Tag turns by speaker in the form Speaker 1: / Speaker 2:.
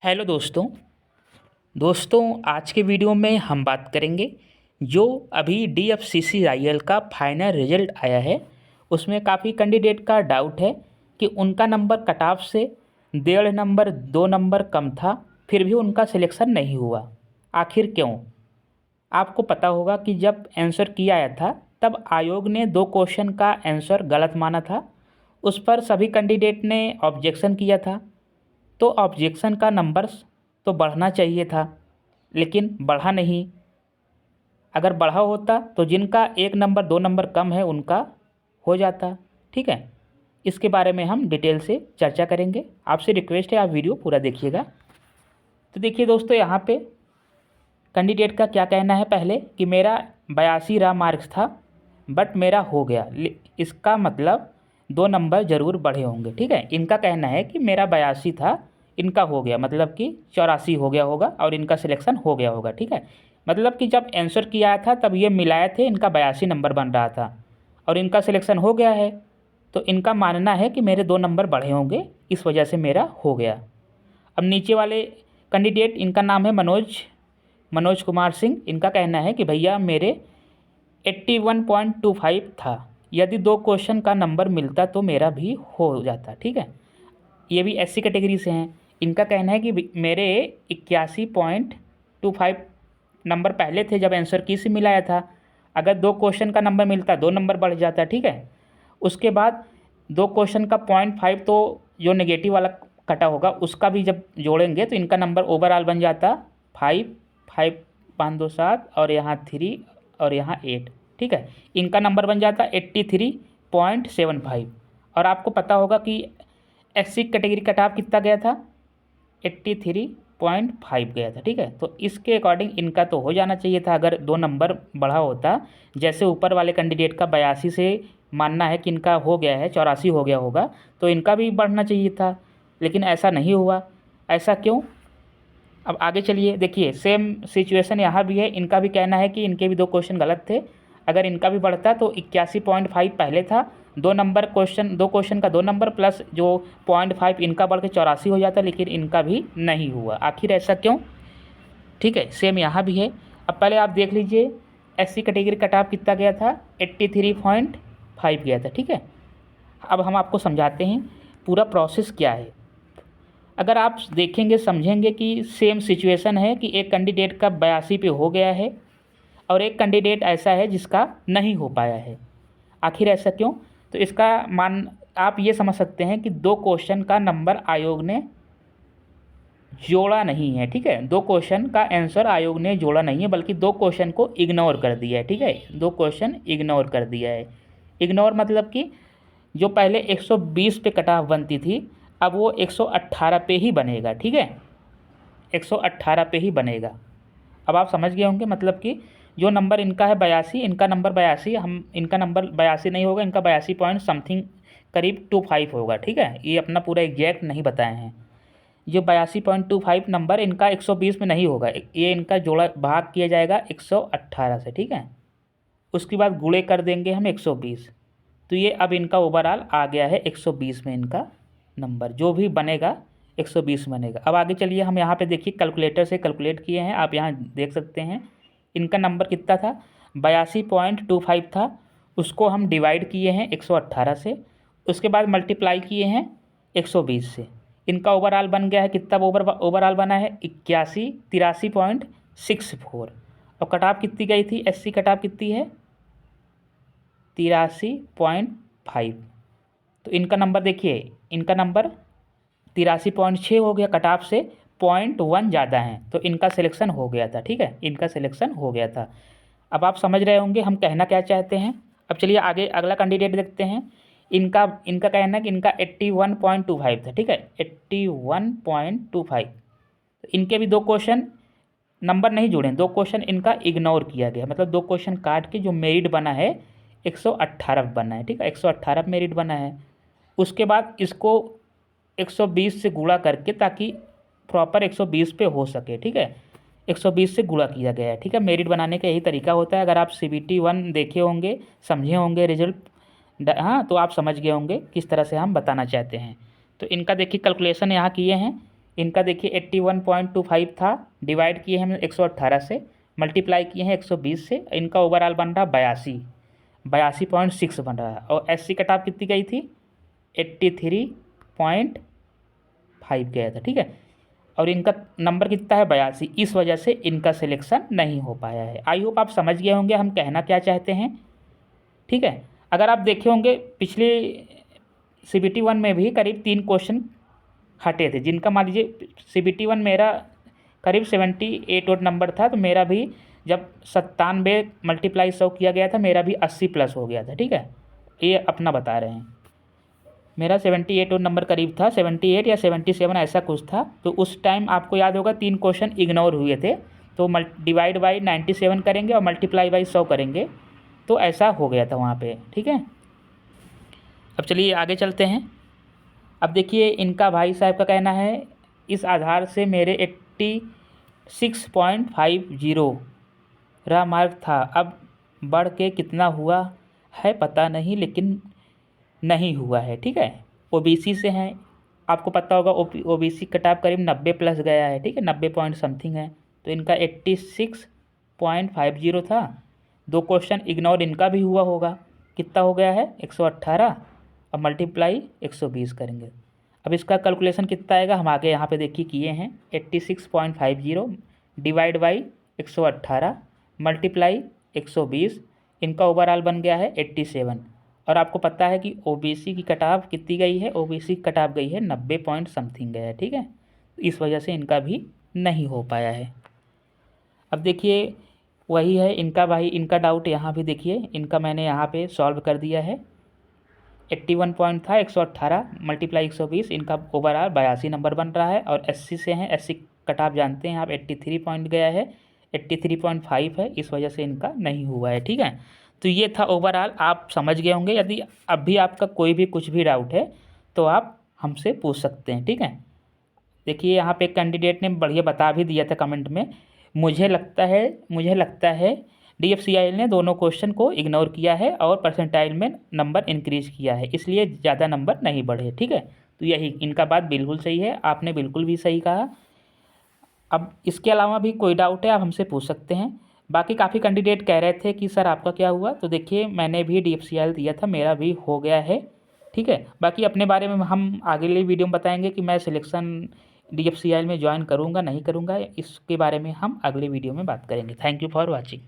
Speaker 1: Hello दोस्तों आज के वीडियो में हम बात करेंगे जो अभी DFCCIL का फाइनल रिजल्ट आया है। उसमें काफ़ी कैंडिडेट का डाउट है कि उनका नंबर कट ऑफ से 1.5 नंबर 2 नंबर कम था, फिर भी उनका सिलेक्शन नहीं हुआ। आखिर क्यों? आपको पता होगा कि जब आंसर किया आया था तब आयोग ने 2 क्वेश्चन का आंसर गलत माना था। उस पर सभी कैंडिडेट ने ऑब्जेक्शन किया था। तो ऑब्जेक्शन का नंबर्स तो बढ़ना चाहिए था, लेकिन बढ़ा नहीं। अगर बढ़ा होता तो जिनका 1 नंबर 2 नंबर कम है उनका हो जाता। ठीक है, इसके बारे में हम डिटेल से चर्चा करेंगे। आपसे रिक्वेस्ट है आप वीडियो पूरा देखिएगा। तो देखिए दोस्तों, यहाँ पे कैंडिडेट का क्या कहना है पहले कि मेरा 82 रहा मार्क्स था बट मेरा हो गया। इसका मतलब 2 नंबर ज़रूर बढ़े होंगे। ठीक है, इनका कहना है कि मेरा 82 था, इनका हो गया, मतलब कि 84 हो गया होगा और इनका सिलेक्शन हो गया होगा। ठीक है, मतलब कि जब आंसर किया था तब ये मिलाए थे, इनका 82 नंबर बन रहा था और इनका सिलेक्शन हो गया है। तो इनका मानना है कि मेरे 2 नंबर बढ़े होंगे, इस वजह से मेरा हो गया। अब नीचे वाले कैंडिडेट, इनका नाम है मनोज कुमार सिंह। इनका कहना है कि भैया मेरे 81.25 था, यदि 2 क्वेश्चन का नंबर मिलता तो मेरा भी हो जाता। ठीक है, ये भी SC कैटेगरी से हैं। इनका कहना है कि मेरे 81.25 नंबर पहले थे जब आंसर की से मिलाया था। अगर 2 क्वेश्चन का नंबर मिलता 2 नंबर बढ़ जाता। ठीक है, उसके बाद 2 क्वेश्चन का 0.5 तो जो नेगेटिव वाला कटा होगा उसका भी जब जोड़ेंगे तो इनका नंबर ओवरऑल बन जाता 5 5 5 2 7 और यहाँ 3 और यहाँ 8। ठीक है, इनका नंबर बन जाता 83.75। और आपको पता होगा कि SC कैटेगरी कट ऑफ कितना गया था, 83.5 गया था। ठीक है, तो इसके अकॉर्डिंग इनका तो हो जाना चाहिए था अगर 2 नंबर बढ़ा होता। जैसे ऊपर वाले कैंडिडेट का 82 से मानना है कि इनका हो गया है, 84 हो गया होगा, तो इनका भी बढ़ना चाहिए था, लेकिन ऐसा नहीं हुआ। ऐसा क्यों? अब आगे चलिए, देखिए सेम सिचुएशन यहाँ भी है। इनका भी कहना है कि इनके भी 2 क्वेश्चन गलत थे। अगर इनका भी बढ़ता तो 81.5 पहले था, 2 क्वेश्चन का 2 नंबर प्लस जो 0.5 इनका बढ़ के 84 हो जाता, लेकिन इनका भी नहीं हुआ। आखिर ऐसा क्यों? ठीक है, सेम यहाँ भी है। अब पहले आप देख लीजिए SC कैटेगरी कट ऑफ कितना गया था, 83.5 गया था। ठीक है, अब हम आपको समझाते हैं पूरा प्रोसेस क्या है। अगर आप देखेंगे समझेंगे कि सेम सिचुएशन है कि एक कैंडिडेट का 82 पे हो गया है और एक कैंडिडेट ऐसा है जिसका नहीं हो पाया है। आखिर ऐसा क्यों? तो इसका मान आप ये समझ सकते हैं कि 2 क्वेश्चन का नंबर आयोग ने जोड़ा नहीं है। ठीक है, 2 क्वेश्चन का आंसर आयोग ने जोड़ा नहीं है, बल्कि 2 क्वेश्चन को इग्नोर कर दिया है। ठीक है, 2 क्वेश्चन इग्नोर कर दिया है। इग्नोर मतलब कि जो पहले 120 पे कट ऑफ बनती थी अब वो 118 पे ही बनेगा। ठीक है, 118 पे ही बनेगा। अब आप समझ गए होंगे, मतलब कि जो नंबर इनका है 82, इनका नंबर 82, हम इनका नंबर 82 नहीं होगा, इनका 82 पॉइंट समथिंग करीब 25 होगा। ठीक है, ये अपना पूरा एग्जैक्ट नहीं बताए हैं। जो 82.25 नंबर इनका 120 में नहीं होगा, ये इनका जोड़ा भाग किया जाएगा 118 से। ठीक है, उसके बाद गुणे कर देंगे हम 120, तो ये अब इनका ओवरऑल आ गया है 120 में। इनका नंबर जो भी बनेगा 120 बनेगा। अब आगे चलिए, हम यहाँ पे देखिए कैलकुलेटर से कैलकुलेट किए हैं, आप यहाँ देख सकते हैं। इनका नंबर कितना था, 82.25 था, उसको हम डिवाइड किए हैं 118 से, उसके बाद मल्टीप्लाई किए हैं 120 से। इनका ओवरऑल बन गया है कितना, ओवरऑल बना है 83.64। और कट ऑफ कितनी गई थी, SC कट ऑफ कितनी है, 83.5। तो इनका नंबर देखिए, इनका नंबर 83.6 हो गया, कट ऑफ से 0.1 ज़्यादा है, तो इनका सिलेक्शन हो गया था। ठीक है, इनका सिलेक्शन हो गया था। अब आप समझ रहे होंगे हम कहना क्या चाहते हैं। अब चलिए आगे अगला कैंडिडेट देखते हैं। इनका इनका कहना है कि इनका 81.25 था। ठीक है, 81.25। तो इनके भी 2 क्वेश्चन नंबर नहीं जुड़े, 2 क्वेश्चन इनका इग्नोर किया गया, मतलब 2 क्वेश्चन काट के जो मेरिट बना है 118 बना है। ठीक है, 118 मेरिट बना है। उसके बाद इसको 120 से गुणा करके, ताकि प्रॉपर 120 पे हो सके। ठीक है, 120 से गुणा किया गया है। ठीक है, मेरिट बनाने का यही तरीका होता है। अगर आप CBT 1 देखे होंगे, समझे होंगे रिजल्ट, हाँ, तो आप समझ गए होंगे किस तरह से हम बताना चाहते हैं। तो इनका देखिए कैलकुलेशन यहाँ किए हैं, इनका देखिए 81.25 था, डिवाइड किए हैं हमने 118 से, मल्टीप्लाई किए हैं 120 से, इनका ओवरऑल बन रहा 82.6 बन रहा है। और SC कट ऑफ कितनी गई थी? 83.5 गया था, ठीक है। और इनका नंबर कितना है? 82। इस वजह से इनका सिलेक्शन नहीं हो पाया है। आई होप आप समझ गए होंगे हम कहना क्या चाहते हैं, ठीक है। अगर आप देखे होंगे पिछले CBT 1 में भी करीब 3 क्वेश्चन हटे थे, जिनका मान लीजिए CBT 1 मेरा करीब 78 ओट नंबर था, तो मेरा भी जब 97 मल्टीप्लाई 100 किया गया था, मेरा भी 80 प्लस हो गया था, ठीक है। ये अपना बता रहे हैं, मेरा 78 ओट नंबर करीब था, 78 या 77 ऐसा कुछ था। तो उस टाइम आपको याद होगा 3 क्वेश्चन इग्नोर हुए थे, तो डिवाइड बाई 97 करेंगे और मल्टीप्लाई बाई 100 करेंगे, तो ऐसा हो गया था वहाँ पे, ठीक है। अब चलिए आगे चलते हैं। अब देखिए इनका भाई साहब का कहना है, इस आधार से मेरे 86.50 रहा मार्क था, अब बढ़ के कितना हुआ है पता नहीं, लेकिन नहीं हुआ है, ठीक है। OBC से हैं, आपको पता होगा OBC कटाव करीब 90 प्लस गया है, ठीक है, 90 पॉइंट समथिंग है। तो इनका 86.50 था। 2 क्वेश्चन इग्नोर इनका भी हुआ होगा, कितना हो गया है? 118 और मल्टीप्लाई 120 करेंगे। अब इसका कैलकुलेशन कितना आएगा, हम आगे यहाँ पे देखिए किए हैं। 86.50 डिवाइड बाई 118 मल्टीप्लाई 120, इनका ओवरऑल बन गया है 87। और आपको पता है कि OBC की कटाव कितनी गई है? OBC की कटाव गई है 90 पॉइंट समथिंग गया है, ठीक है। इस वजह से इनका भी नहीं हो पाया है। अब देखिए वही है इनका भाई, इनका डाउट यहाँ भी देखिए, इनका मैंने यहाँ पे सॉल्व कर दिया है। 81 पॉइंट था, 118 मल्टीप्लाई 120, इनका ओवरऑल 82 नंबर बन रहा है। और SC से हैं, SC कटाव जानते हैं आप, 83 पॉइंट गया है, 83.5 है, इस वजह से इनका नहीं हुआ है, ठीक है। तो ये था ओवरऑल, आप समझ गए होंगे। यदि अब भी आपका कोई भी कुछ भी डाउट है तो आप हमसे पूछ सकते हैं, ठीक है। देखिए यहाँ पे कैंडिडेट ने बढ़िया बता भी दिया था कमेंट में, मुझे लगता है DFCIL ने दोनों क्वेश्चन को इग्नोर किया है और परसेंटाइल में नंबर इंक्रीज किया है, इसलिए ज़्यादा नंबर नहीं बढ़े, ठीक है। तो यही इनका बात बिल्कुल सही है, आपने बिल्कुल भी सही कहा। अब इसके अलावा भी कोई डाउट है आप हमसे पूछ सकते हैं। बाकी काफ़ी कैंडिडेट कह रहे थे कि सर आपका क्या हुआ, तो देखिए मैंने भी DFCIL दिया था, मेरा भी हो गया है, ठीक है। बाकी अपने बारे में हम अगले वीडियो में बताएंगे कि मैं सिलेक्शन DFCIL में ज्वाइन करूँगा नहीं करूँगा, इसके बारे में हम अगले वीडियो में बात करेंगे। Thank you for watching.